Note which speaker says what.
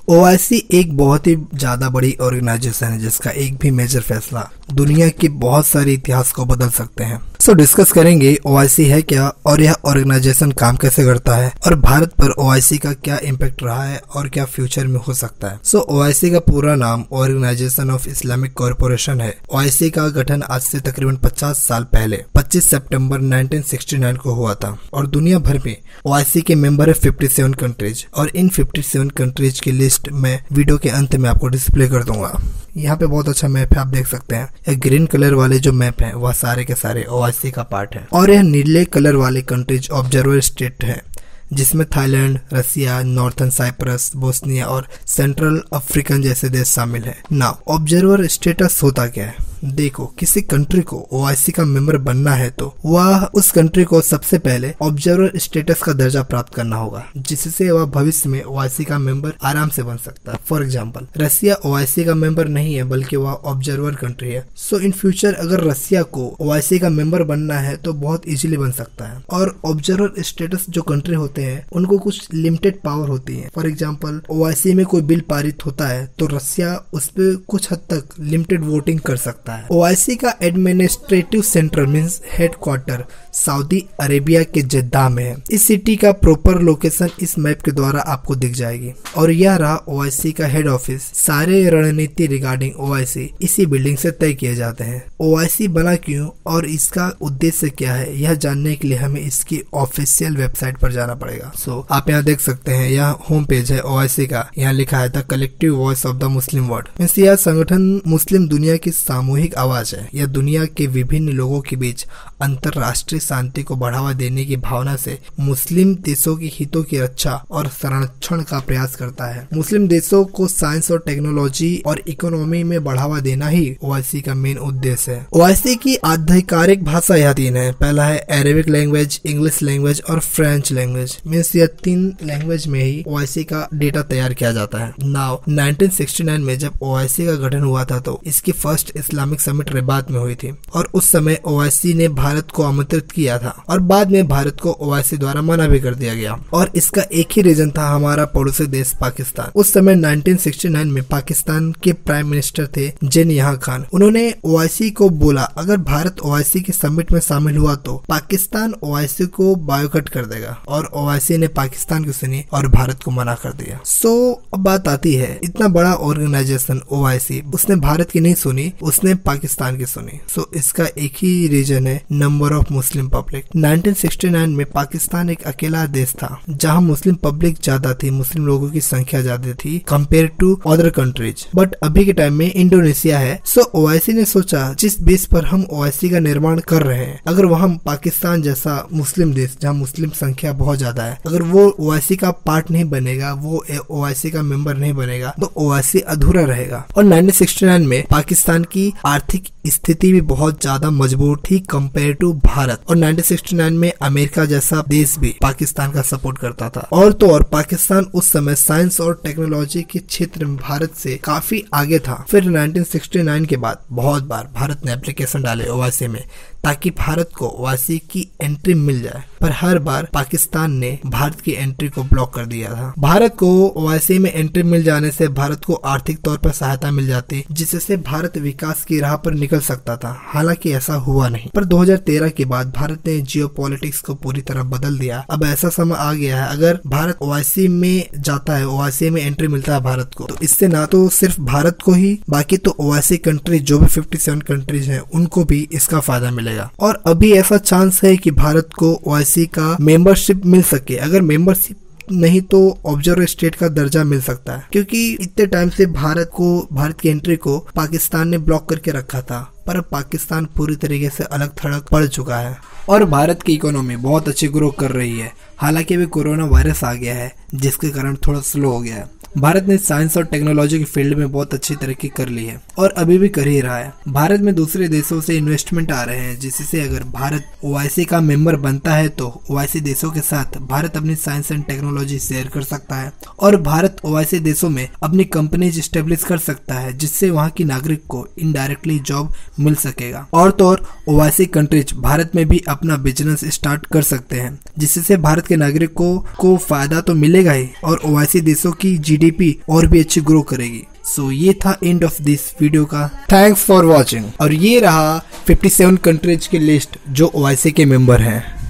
Speaker 1: OIC एक बहुत ही ज्यादा बड़ी ऑर्गेनाइजेशन है जिसका एक भी मेजर फैसला दुनिया के बहुत सारे इतिहास को बदल सकते हैं। डिस्कस करेंगे ओआईसी है क्या और यह ऑर्गेनाइजेशन काम कैसे करता है और भारत पर ओआईसी का क्या इम्पैक्ट रहा है और क्या फ्यूचर में हो सकता है। ओआईसी का पूरा नाम ऑर्गेनाइजेशन ऑफ इस्लामिक कॉर्पोरेशन है। ओआईसी का गठन आज से तकरीबन 50 साल पहले 25 सितंबर 1969 को हुआ था और दुनिया भर में ओआईसी के मेंबर है 57 कंट्रीज और इन 57 कंट्रीज की लिस्ट मैं वीडियो के अंत में आपको डिस्प्ले कर दूंगा। यहाँ पे बहुत अच्छा मैप है, आप देख सकते हैं। यह ग्रीन कलर वाले जो मैप है वह सारे के सारे ओआईसी का पार्ट है और यह नीले कलर वाले कंट्रीज ऑब्जर्वर स्टेट है जिसमें थाईलैंड, रसिया, नॉर्थन साइप्रस, बोस्निया और सेंट्रल अफ्रीकन जैसे देश शामिल है। नाउ ऑब्जर्वर स्टेटस होता क्या है? देखो, किसी कंट्री को ओआईसी का मेंबर बनना है तो वह उस कंट्री को सबसे पहले ऑब्जर्वर स्टेटस का दर्जा प्राप्त करना होगा जिससे वह भविष्य में ओआईसी का मेंबर आराम से बन सकता है। फॉर एग्जांपल, रसिया ओआईसी का मेंबर नहीं है बल्कि वह ऑब्जर्वर कंट्री है। इन फ्यूचर अगर रसिया को ओआईसी का मेंबर बनना है तो बहुत इजीली बन सकता है। और ऑब्जर्वर स्टेटस जो कंट्री होते हैं उनको कुछ लिमिटेड पावर होती है। फॉर एग्जाम्पल, ओआईसी में कोई बिल पारित होता है तो रसिया उस पर कुछ हद तक लिमिटेड वोटिंग कर सकता है। ओआईसी का administrative centre means headquarter Saudi Arabia के जेद्दाह में है। इस सिटी का प्रॉपर लोकेशन इस मैप के द्वारा आपको दिख जाएगी और यह रहा ओआईसी का हेड ऑफिस। सारे रणनीति रिगार्डिंग ओआईसी इसी बिल्डिंग से तय किए जाते हैं। ओआईसी बना क्यों और इसका उद्देश्य क्या है, यह जानने के लिए हमें इसकी ऑफिशियल वेबसाइट पर जाना पड़ेगा। आप यहाँ देख सकते हैं, यह होम पेज है ओआईसी का। यहाँ लिखा है the collective voice of the Muslim world means यह संगठन मुस्लिम दुनिया की सामूहिक आवाज है। यह दुनिया के विभिन्न लोगों के बीच अंतरराष्ट्रीय शांति को बढ़ावा देने की भावना से मुस्लिम देशों की हितों की रक्षा और संरक्षण का प्रयास करता है। मुस्लिम देशों को साइंस और टेक्नोलॉजी और इकोनॉमी में बढ़ावा देना ही ओआईसी का मेन उद्देश्य है। ओआईसी की आधिकारिक भाषा यह 3 है। पहला है अरेबिक लैंग्वेज, इंग्लिश लैंग्वेज और फ्रेंच लैंग्वेज मीन्स यह 3 लैंग्वेज में ही ओआईसी का डेटा तैयार किया जाता है। नाउ 1969 में जब ओआईसी का गठन हुआ था तो इसकी फर्स्ट इस्लामिक समिट रबात में हुई थी और उस समय ओआईसी ने भारत को आमंत्रित किया था और बाद में भारत को ओआईसी द्वारा मना भी कर दिया गया और इसका एक ही रीजन था, हमारा पड़ोसी देश पाकिस्तान। उस समय 1969 में पाकिस्तान के प्राइम मिनिस्टर थे ज़िया खान। उन्होंने ओआईसी को बोला अगर भारत ओआईसी के समिट में शामिल हुआ तो पाकिस्तान ओआईसी को बायकॉट कर देगा और ओआईसी ने पाकिस्तान की सुनी और भारत को मना कर दिया। अब बात आती है, इतना बड़ा ऑर्गेनाइजेशन ओआईसी, उसने भारत की नहीं सुनी, उसने पाकिस्तान की सुनी। इसका एक ही रीजन है, नंबर ऑफ मुस्लिम पब्लिक। 1969 में पाकिस्तान एक अकेला देश था जहां मुस्लिम पब्लिक ज्यादा थी, मुस्लिम लोगों की संख्या ज्यादा थी compare to other countries. But अभी के टाइम में इंडोनेशिया है। ओआईसी ने सोचा जिस बेस पर हम ओआईसी का निर्माण कर रहे हैं, अगर वहाँ पाकिस्तान जैसा मुस्लिम देश जहाँ मुस्लिम संख्या बहुत ज्यादा है, अगर वो ओआईसी का पार्ट नहीं बनेगा, वो ओआईसी का मेंबर नहीं बनेगा तो ओआईसी अधूरा रहेगा। और 1969 में पाकिस्तान की आर्थिक स्थिति भी बहुत ज्यादा मजबूत थी कंपेयर टू भारत और 1969 में अमेरिका जैसा देश भी पाकिस्तान का सपोर्ट करता था। और तो और पाकिस्तान उस समय साइंस और टेक्नोलॉजी के क्षेत्र में भारत से काफी आगे था। फिर 1969 के बाद बहुत बार भारत ने एप्लीकेशन डाले ओआईसी में ताकि भारत को ओआईसी की एंट्री मिल जाए, पर हर बार पाकिस्तान ने भारत की एंट्री को ब्लॉक कर दिया था। भारत को ओआईसी में एंट्री मिल जाने से भारत को आर्थिक तौर पर सहायता मिल जाती जिससे भारत विकास की राह पर निकल सकता था। हालांकि ऐसा हुआ नहीं। पर 2013 के बाद भारत ने जियोपॉलिटिक्स को पूरी तरह बदल दिया। अब ऐसा समय आ गया है, अगर भारत ओआईसी में जाता है, ओआईसी में एंट्री मिलता है भारत को, तो इससे ना तो सिर्फ भारत को ही, बाकी तो ओआईसी कंट्रीज जो भी 57 कंट्रीज हैं उनको भी इसका फायदा मिलेगा। और अभी ऐसा चांस है कि भारत को ओआईसी का मेंबरशिप मिल सके। अगर मेंबरशिप नहीं तो ऑब्जर्वर स्टेट का दर्जा मिल सकता है, क्योंकि इतने टाइम से भारत की एंट्री को पाकिस्तान ने ब्लॉक करके रखा था। पर पाकिस्तान पूरी तरीके से अलग थलग पड़ चुका है और भारत की इकोनॉमी बहुत अच्छी ग्रो कर रही है। हालांकि अभी कोरोना वायरस आ गया है जिसके कारण थोड़ा स्लो हो गया है। भारत ने साइंस और टेक्नोलॉजी के फील्ड में बहुत अच्छी तरक्की कर ली है और अभी भी कर ही रहा है। भारत में दूसरे देशों से इन्वेस्टमेंट आ रहे हैं जिससे अगर भारत ओआईसी का मेंबर बनता है तो ओआईसी देशों के साथ भारत अपनी साइंस एंड टेक्नोलॉजी शेयर कर सकता है और भारत ओआईसी देशों में अपनी कंपनीज स्टेब्लिश कर सकता है जिससे वहाँ की नागरिक को इनडायरेक्टली जॉब मिल सकेगा। और तो और ओआईसी कंट्रीज भारत में भी अपना बिजनेस स्टार्ट कर सकते हैं, जिससे भारत के नागरिकों को फायदा तो मिलेगा ही और ओआईसी देशों की जीडीपी और भी अच्छी ग्रो करेगी। सो ये था एंड ऑफ दिस वीडियो का। Thanks for watching. और ये रहा 57 कंट्रीज की लिस्ट जो ओआईसी के मेंबर हैं।